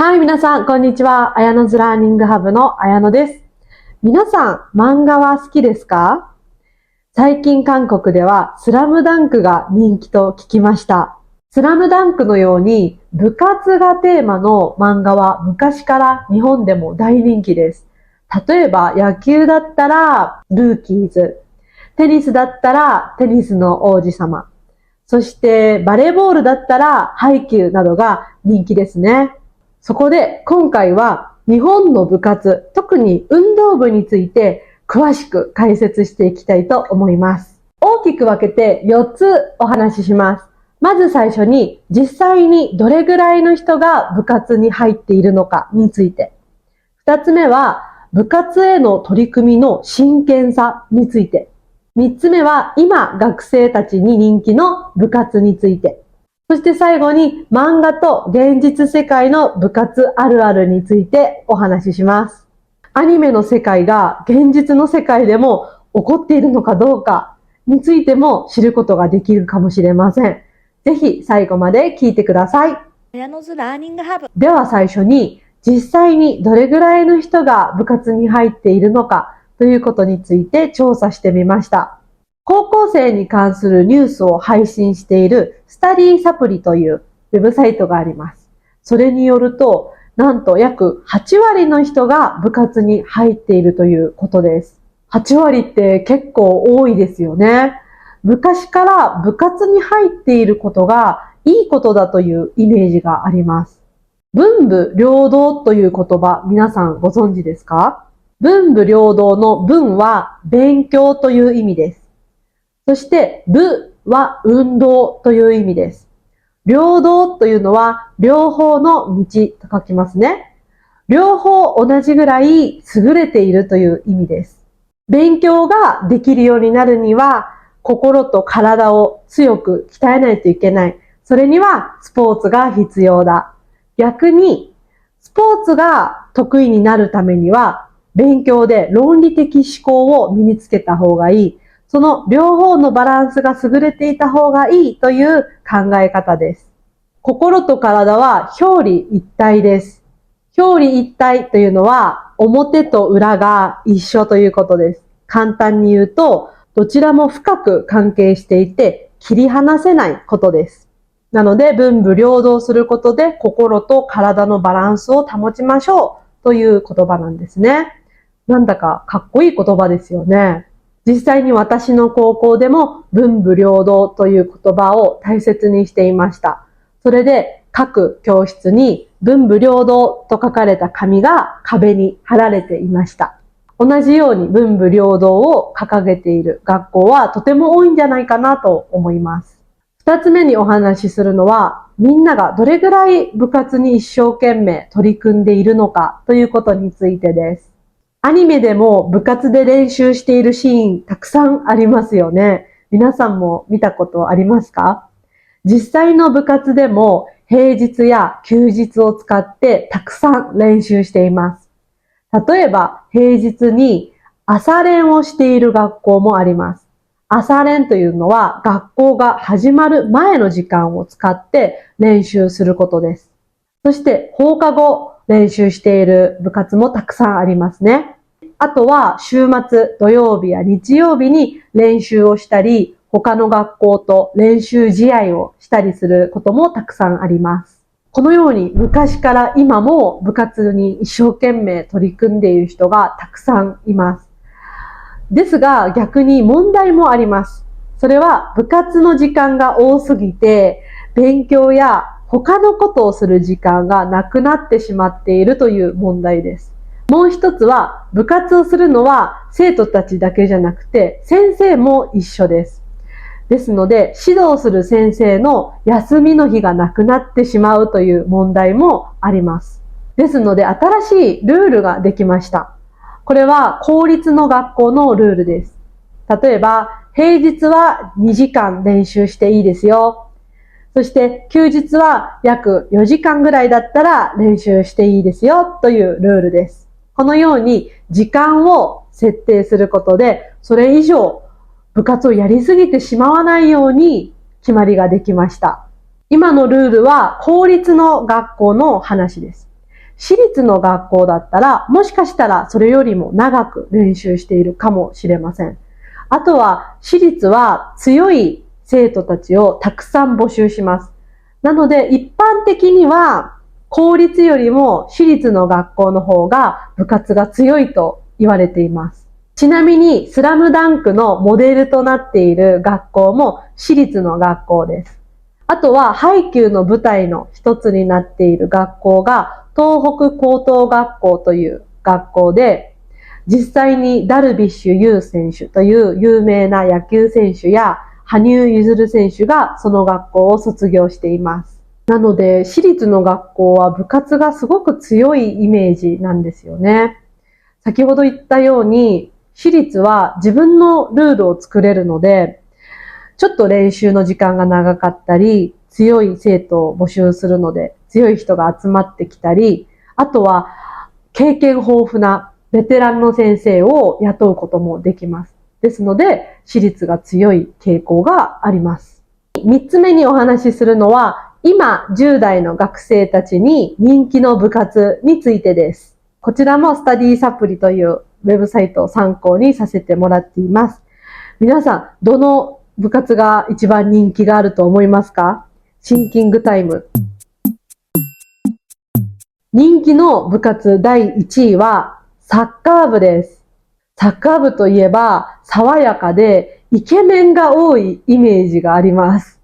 はい、皆さん、こんにちは。あやのずラーニングハブのあやのです。皆さん、漫画は好きですか？最近韓国ではスラムダンクが人気と聞きました。スラムダンクのように部活がテーマの漫画は昔から日本でも大人気です。例えば野球だったらルーキーズ、テニスだったらテニスの王子様、そしてバレーボールだったらハイキューなどが人気ですね。そこで今回は日本の部活、特に運動部について詳しく解説していきたいと思います。大きく分けて4つお話しします。まず最初に実際にどれぐらいの人が部活に入っているのかについて。2つ目は部活への取り組みの真剣さについて。3つ目は今学生たちに人気の部活について。そして最後に漫画と現実世界の部活あるあるについてお話しします。アニメの世界が現実の世界でも起こっているのかどうかについても知ることができるかもしれません。ぜひ最後まで聞いてください。では最初に実際にどれぐらいの人が部活に入っているのかということについて調査してみました。高校生に関するニュースを配信しているスタディサプリというウェブサイトがあります。それによると、なんと約8割の人が部活に入っているということです。8割って結構多いですよね。昔から部活に入っていることがいいことだというイメージがあります。文武両道という言葉、皆さんご存知ですか？文武両道の文は勉強という意味です。そして部は運動という意味です。両道というのは両方の道と書きますね。両方同じぐらい優れているという意味です。勉強ができるようになるには心と体を強く鍛えないといけない。それにはスポーツが必要だ。逆にスポーツが得意になるためには勉強で論理的思考を身につけた方がいい。その両方のバランスが優れていた方がいいという考え方です。心と体は表裏一体です。表裏一体というのは表と裏が一緒ということです。簡単に言うと、どちらも深く関係していて切り離せないことです。なので文武両道することで心と体のバランスを保ちましょうという言葉なんですね。なんだかかっこいい言葉ですよね。実際に私の高校でも文武両道という言葉を大切にしていました。それで各教室に文武両道と書かれた紙が壁に貼られていました。同じように文武両道を掲げている学校はとても多いんじゃないかなと思います。二つ目にお話しするのは、みんながどれぐらい部活に一生懸命取り組んでいるのかということについてです。アニメでも部活で練習しているシーンたくさんありますよね。皆さんも見たことありますか？実際の部活でも平日や休日を使ってたくさん練習しています。例えば平日に朝練をしている学校もあります。朝練というのは学校が始まる前の時間を使って練習することです。そして放課後練習している部活もたくさんありますね。あとは週末、土曜日や日曜日に練習をしたり、他の学校と練習試合をしたりすることもたくさんあります。このように昔から今も部活に一生懸命取り組んでいる人がたくさんいます。ですが逆に問題もあります。それは部活の時間が多すぎて、勉強や他のことをする時間がなくなってしまっているという問題です。もう一つは部活をするのは生徒たちだけじゃなくて先生も一緒です。ですので指導する先生の休みの日がなくなってしまうという問題もあります。ですので新しいルールができました。これは公立の学校のルールです。例えば平日は2時間練習していいですよ。そして休日は約4時間ぐらいだったら練習していいですよというルールです。このように時間を設定することで、それ以上部活をやりすぎてしまわないように決まりができました。今のルールは公立の学校の話です。私立の学校だったら、もしかしたらそれよりも長く練習しているかもしれません。あとは、私立は強い生徒たちをたくさん募集します。なので、一般的には、公立よりも私立の学校の方が部活が強いと言われています。ちなみに、スラムダンクのモデルとなっている学校も私立の学校です。あとは、ハイキューの舞台の一つになっている学校が、東北高等学校という学校で、実際にダルビッシュ有選手という有名な野球選手や羽生結弦選手がその学校を卒業しています。なので、私立の学校は部活がすごく強いイメージなんですよね。先ほど言ったように、私立は自分のルールを作れるので、ちょっと練習の時間が長かったり、強い生徒を募集するので、強い人が集まってきたり、あとは経験豊富なベテランの先生を雇うこともできます。ですので、私立が強い傾向があります。3つ目にお話しするのは、今10代の学生たちに人気の部活についてです。こちらもスタディサプリというウェブサイトを参考にさせてもらっています。皆さん、どの部活が一番人気があると思いますか？シンキングタイム。人気の部活第1位はサッカー部です。サッカー部といえば爽やかでイケメンが多いイメージがあります。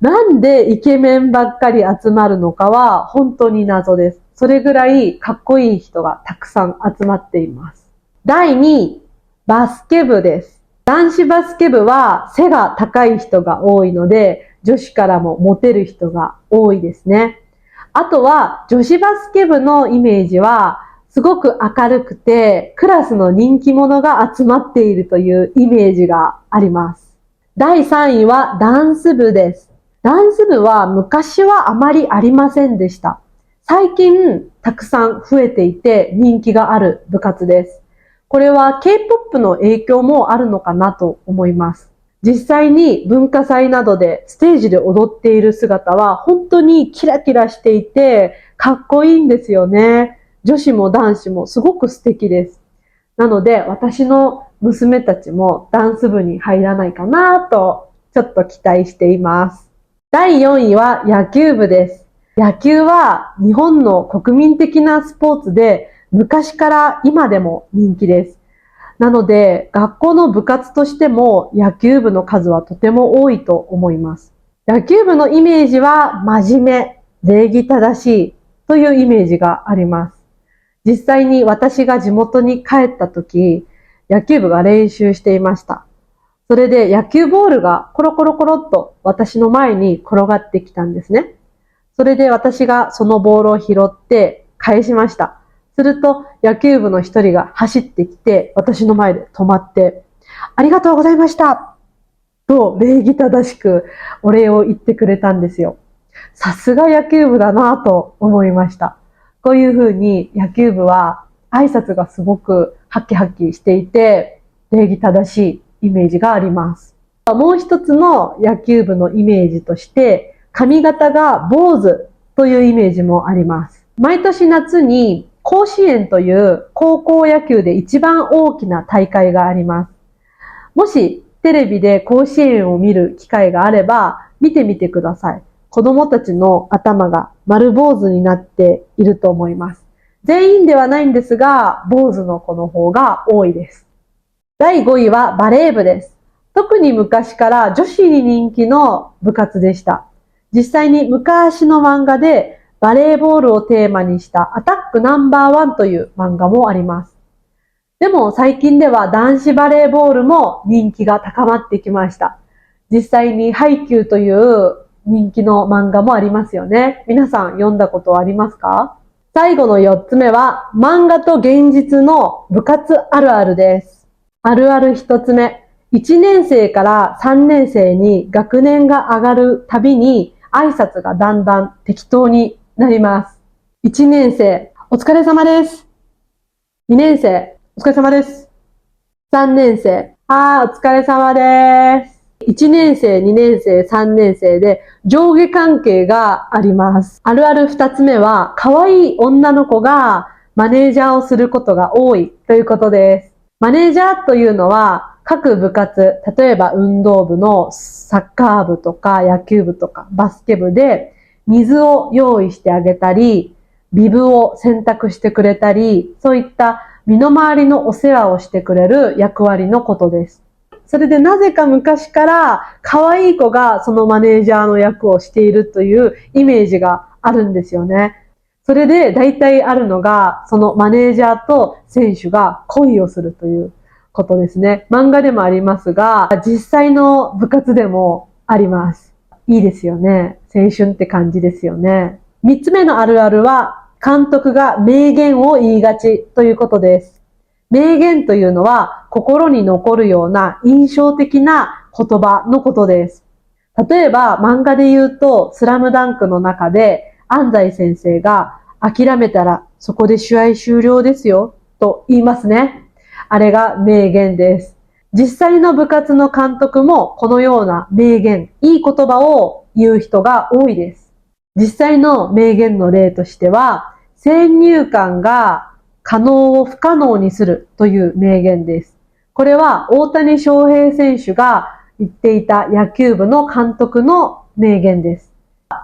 なんでイケメンばっかり集まるのかは本当に謎です。それぐらいかっこいい人がたくさん集まっています。第2位、バスケ部です。男子バスケ部は背が高い人が多いので、女子からもモテる人が多いですね。あとは女子バスケ部のイメージはすごく明るくてクラスの人気者が集まっているというイメージがあります。第3位はダンス部です。ダンス部は昔はあまりありませんでした。最近たくさん増えていて人気がある部活です。これは K-POP の影響もあるのかなと思います。実際に文化祭などでステージで踊っている姿は本当にキラキラしていてかっこいいんですよね。女子も男子もすごく素敵です。なので私の娘たちもダンス部に入らないかなとちょっと期待しています。第4位は野球部です。野球は日本の国民的なスポーツで昔から今でも人気です。なので、学校の部活としても野球部の数はとても多いと思います。野球部のイメージは真面目、礼儀正しいというイメージがあります。実際に私が地元に帰った時、野球部が練習していました。それで野球ボールがコロコロコロっと私の前に転がってきたんですね。それで私がそのボールを拾って返しました。すると野球部の一人が走ってきて私の前で止まってありがとうございましたと礼儀正しくお礼を言ってくれたんですよ。さすが野球部だなと思いました。こういうふうに野球部は挨拶がすごくハキハキしていて礼儀正しいイメージがあります。もう一つの野球部のイメージとして髪型が坊主というイメージもあります。毎年夏に甲子園という高校野球で一番大きな大会があります。もしテレビで甲子園を見る機会があれば見てみてください。子供たちの頭が丸坊主になっていると思います。全員ではないんですが、坊主の子の方が多いです。第5位はバレー部です。特に昔から女子に人気の部活でした。実際に昔の漫画でバレーボールをテーマにしたアタックナンバーワンという漫画もあります。でも最近では男子バレーボールも人気が高まってきました。実際にハイキューという人気の漫画もありますよね。皆さん読んだことはありますか？最後の4つ目は漫画と現実の部活あるあるです。あるある1つ目。1年生から3年生に学年が上がるたびに挨拶がだんだん適当になります。1年生、お疲れ様です。2年生、お疲れ様です。3年生、お疲れ様です。1年生、2年生、3年生で上下関係があります。あるある2つ目は、可愛い女の子がマネージャーをすることが多いということです。マネージャーというのは、各部活、例えば運動部のサッカー部とか野球部とかバスケ部で水を用意してあげたり、ビブを洗濯してくれたり、そういった身の回りのお世話をしてくれる役割のことです。それでなぜか昔から可愛い子がそのマネージャーの役をしているというイメージがあるんですよね。それで大体あるのが、そのマネージャーと選手が恋をするということですね。漫画でもありますが、実際の部活でもあります。いいですよね。青春って感じですよね。3つ目のあるあるは、監督が名言を言いがちということです。名言というのは心に残るような印象的な言葉のことです。例えば漫画で言うとスラムダンクの中で安西先生が諦めたらそこで試合終了ですよと言いますね。あれが名言です。実際の部活の監督もこのような名言、いい言葉を言う人が多いです。実際の名言の例としては、先入観が可能を不可能にするという名言です。これは大谷翔平選手が言っていた野球部の監督の名言です。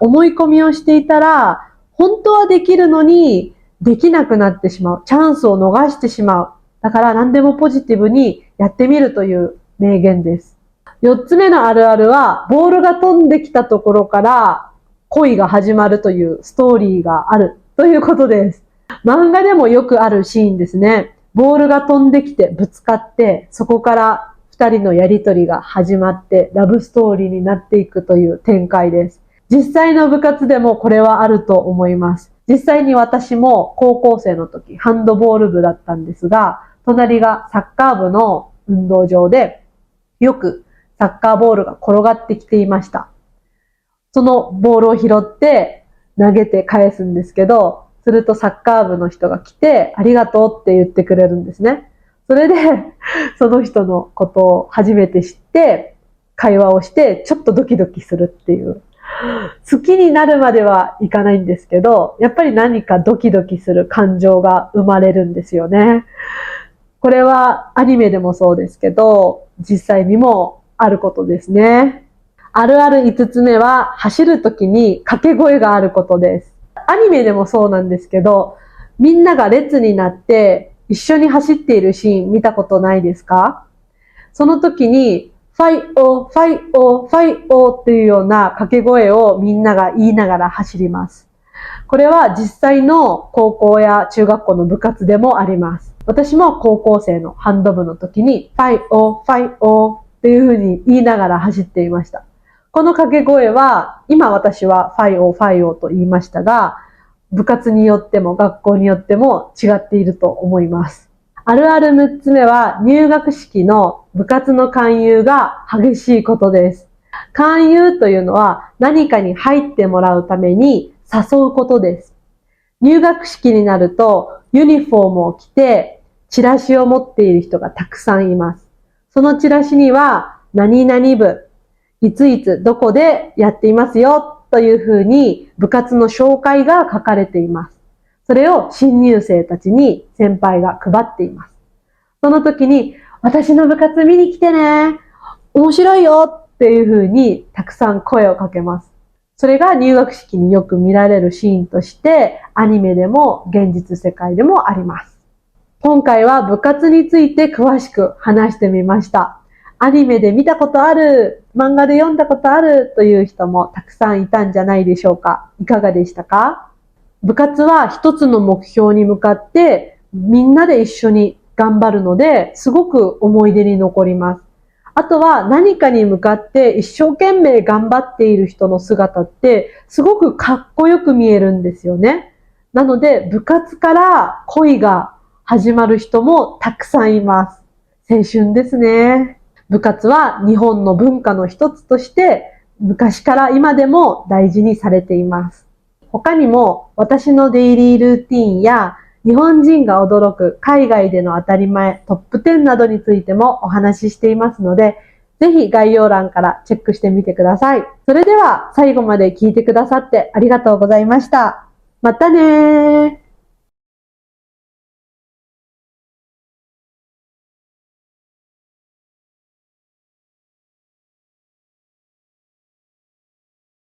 思い込みをしていたら、本当はできるのにできなくなってしまう。チャンスを逃してしまう。だから何でもポジティブにやってみるという名言です。4つ目のあるあるは、ボールが飛んできたところから恋が始まるというストーリーがあるということです。漫画でもよくあるシーンですね。ボールが飛んできてぶつかって、そこから2人のやりとりが始まってラブストーリーになっていくという展開です。実際の部活でもこれはあると思います。実際に私も高校生の時ハンドボール部だったんですが、隣がサッカー部の運動場でよくサッカーボールが転がってきていました。そのボールを拾って投げて返すんですけど、するとサッカー部の人が来て、ありがとうって言ってくれるんですね。それで、その人のことを初めて知って、会話をして、ちょっとドキドキするっていう。好きになるまではいかないんですけど、やっぱり何かドキドキする感情が生まれるんですよね。これはアニメでもそうですけど、実際にもあることですね。あるある5つ目は、走るときに掛け声があることです。アニメでもそうなんですけど、みんなが列になって一緒に走っているシーン見たことないですか？その時に、ファイオー、ファイオー、ファイオーっていうような掛け声をみんなが言いながら走ります。これは実際の高校や中学校の部活でもあります。私も高校生のハンド部の時に、ファイオー、ファイオーっていう風に言いながら走っていました。この掛け声は、今私はファイオー、ファイオーと言いましたが、部活によっても学校によっても違っていると思います。あるある6つ目は、入学式の部活の勧誘が激しいことです。勧誘というのは何かに入ってもらうために誘うことです。入学式になるとユニフォームを着てチラシを持っている人がたくさんいます。そのチラシには何々部、いついつどこでやっていますよというふうに部活の紹介が書かれています。それを新入生たちに先輩が配っています。その時に私の部活見に来てね、面白いよっていうふうにたくさん声をかけます。それが入学式によく見られるシーンとしてアニメでも現実世界でもあります。今回は部活について詳しく話してみました。アニメで見たことある、漫画で読んだことあるという人もたくさんいたんじゃないでしょうか。いかがでしたか？部活は一つの目標に向かってみんなで一緒に頑張るので、すごく思い出に残ります。あとは何かに向かって一生懸命頑張っている人の姿ってすごくかっこよく見えるんですよね。なので部活から恋が始まる人もたくさんいます。青春ですね。部活は日本の文化の一つとして昔から今でも大事にされています。他にも私のデイリールーティーンや日本人が驚く海外での当たり前トップ10などについてもお話ししていますので、ぜひ概要欄からチェックしてみてください。それでは最後まで聞いてくださってありがとうございました。またねー。